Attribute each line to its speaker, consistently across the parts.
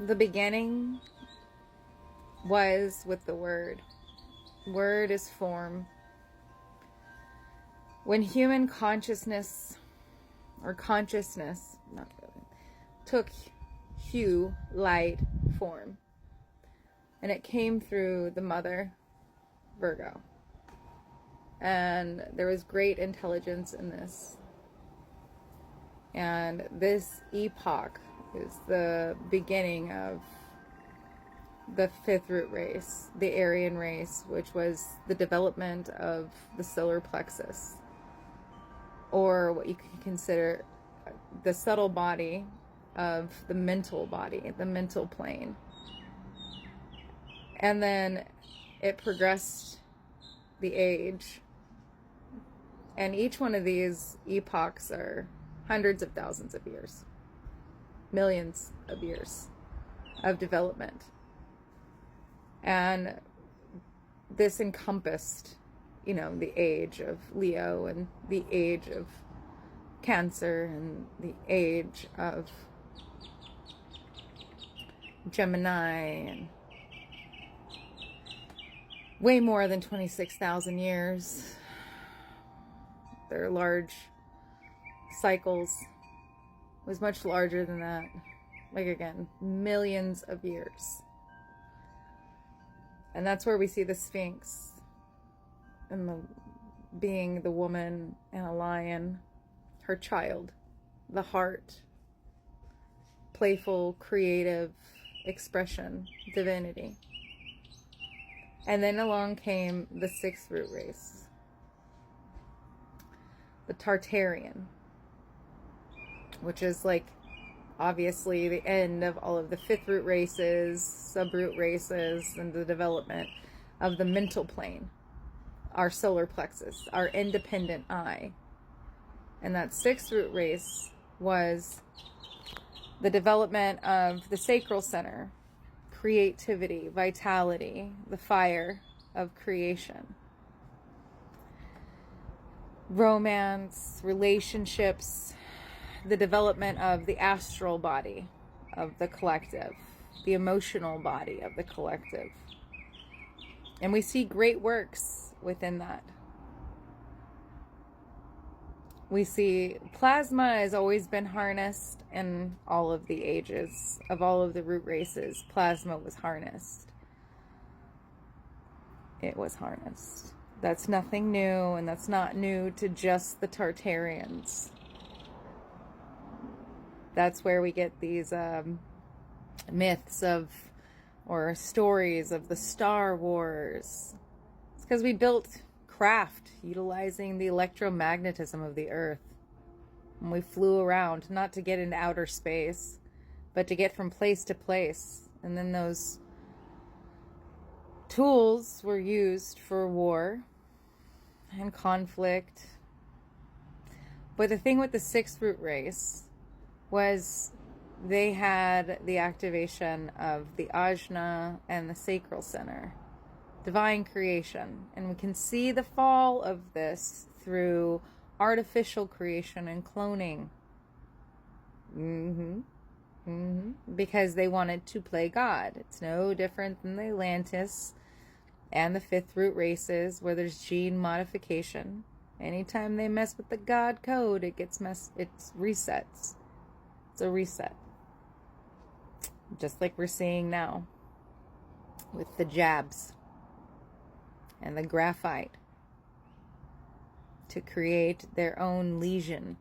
Speaker 1: The beginning was with the Word. Word is form. When human consciousness, or consciousness, not really, took hue, light, form, and it came through the mother, Virgo. And there was great intelligence in this. And this epoch is the beginning of the fifth root race, the Aryan race, which was the development of the solar plexus, or what you can consider the subtle body of the mental body, the mental plane. And then it progressed the age. And each one of these epochs are hundreds of thousands of years, millions of years of development. And this encompassed, the age of Leo and the age of Cancer and the age of Gemini, and way more than 26,000 years. They're large cycles. It was much larger than that. Like, again, millions of years. And that's where we see the Sphinx and being the woman and a lion, her child, the heart, playful, creative expression, divinity. And then along came the sixth root race, the Tartarian, which is like obviously the end of all of the fifth root races, sub-root races, and the development of the mental plane, our solar plexus, our independent I. And that sixth root race was the development of the sacral center, creativity, vitality, the fire of creation, romance, relationships, the development of the astral body of the collective, the emotional body of the collective. And we see great works within that. We see plasma has always been harnessed in all of the ages of all of the root races. Plasma was harnessed. It was harnessed. That's nothing new, and that's not new to just the Tartarians. That's where we get these myths of, or stories of the Star Wars. It's because we built craft utilizing the electromagnetism of the earth. And we flew around, not to get into outer space, but to get from place to place. And then those tools were used for war and conflict. But the thing with the sixth root race was they had the activation of the ajna and the sacral center, divine creation. And we can see the fall of this through artificial creation and cloning. Because they wanted to play God. It's no different than the Atlantis and the fifth root races, where there's gene modification. Anytime they mess with the God code, it resets. It's a reset. Just like we're seeing now with the jabs and the graphite to create their own lesion,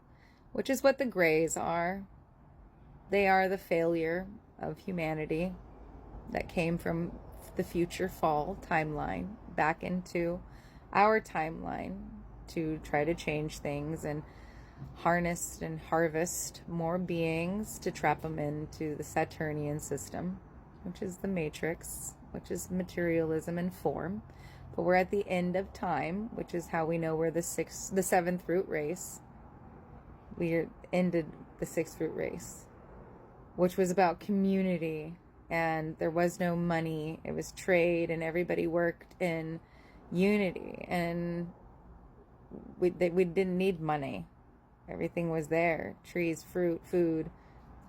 Speaker 1: which is what the Greys are. They are the failure of humanity that came from the future fall timeline back into our timeline to try to change things and harness and harvest more beings to trap them into the Saturnian system, which is the matrix, which is materialism and form. But we're at the end of time, which is how we know we're the seventh root race. We ended the sixth root race, which was about community, and there was no money. It was trade, and everybody worked in unity, and we didn't need money. Everything was there. Trees, fruit, food,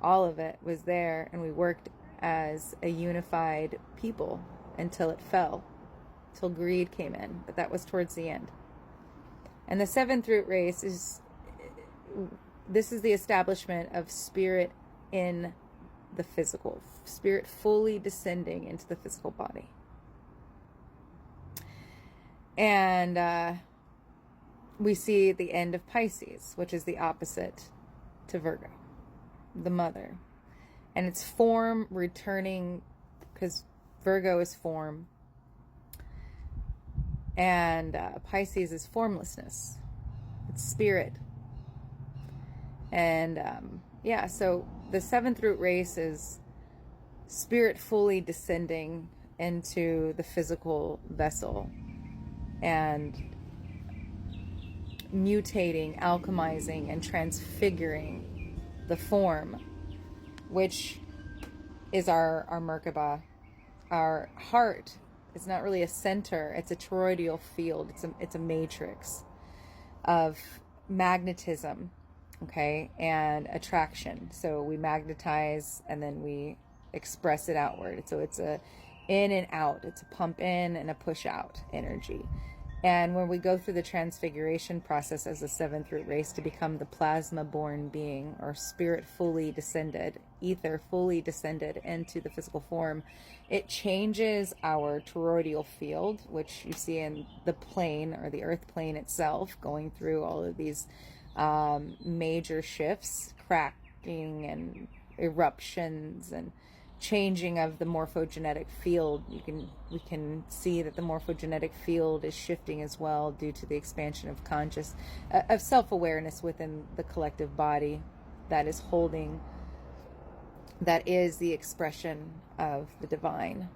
Speaker 1: all of it was there, and we worked as a unified people until it fell, till greed came in. But that was towards the end. And the seventh root race is the establishment of spirit in the physical, spirit fully descending into the physical body. And we see the end of Pisces, which is the opposite to Virgo, the mother. And it's form returning, because Virgo is form, and Pisces is formlessness. It's spirit. And so the seventh root race is spirit fully descending into the physical vessel and mutating, alchemizing, and transfiguring the form, which is our Merkaba. Our heart is not really a center, it's a toroidal field. It's a matrix of magnetism, okay, and attraction. So we magnetize and then we express it outward. So it's a in and out. It's a pump in and a push out energy. And when we go through the transfiguration process as a seventh root race to become the plasma-born being, or spirit fully descended, ether fully descended into the physical form, it changes our toroidal field, which you see in the plane, or the earth plane itself, going through all of these major shifts, cracking and eruptions and changing of the morphogenetic field. We can see that the morphogenetic field is shifting as well due to the expansion of of self-awareness within the collective body that is the expression of the divine.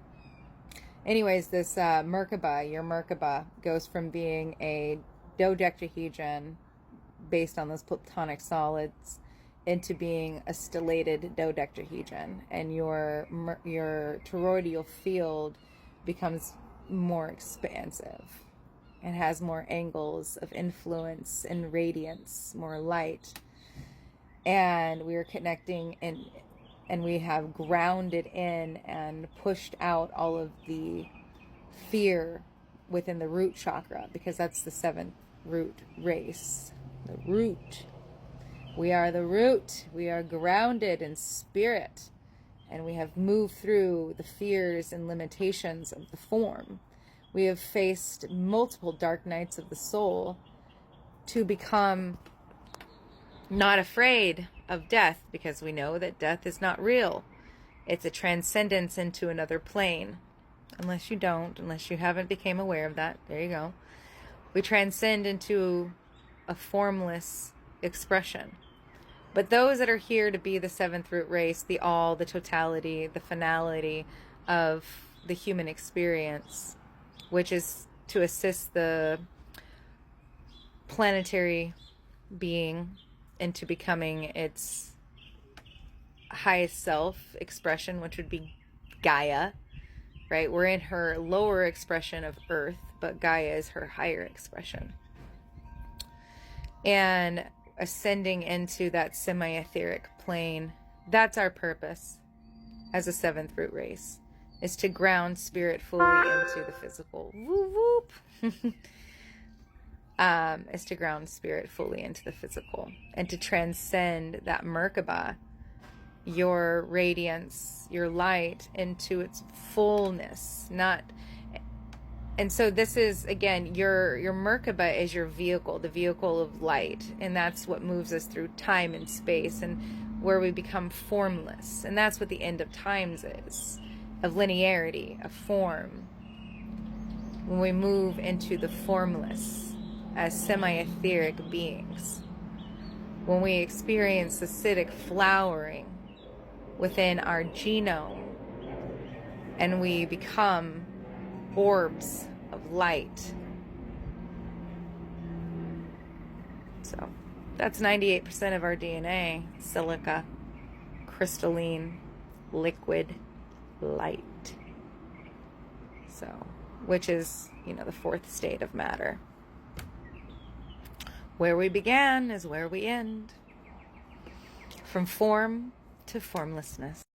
Speaker 1: Anyways, this Merkaba, your Merkaba, goes from being a dodecahedron based on those platonic solids into being a stellated dodecahedron, and your toroidal field becomes more expansive and has more angles of influence and radiance, more light. And we are connecting and we have grounded in and pushed out all of the fear within the root chakra, because that's the seventh root race. The root. We are the root. We are grounded in spirit. And we have moved through the fears and limitations of the form. We have faced multiple dark nights of the soul to become not afraid of death, because we know that death is not real. It's a transcendence into another plane. Unless you haven't become aware of that. There you go. We transcend into a formless expression. But those that are here to be the seventh root race, the all, the totality, the finality of the human experience, which is to assist the planetary being into becoming its highest self expression, which would be Gaia, right? We're in her lower expression of Earth, but Gaia is her higher expression. And ascending into that semi-etheric plane, that's our purpose as a seventh root race, is to ground spirit fully into the physical. Whoop, whoop. Is to ground spirit fully into the physical and to transcend that Merkaba, your radiance, your light, into its fullness. And so this is, again, your Merkaba is your vehicle, the vehicle of light, and that's what moves us through time and space, and where we become formless. And that's what the end of times is, of linearity, of form. When we move into the formless as semi-etheric beings, when we experience acidic flowering within our genome, and we become orbs of light. So that's 98% of our DNA, silica, crystalline, liquid, light. So, which is, the fourth state of matter. Where we began is where we end. From form to formlessness.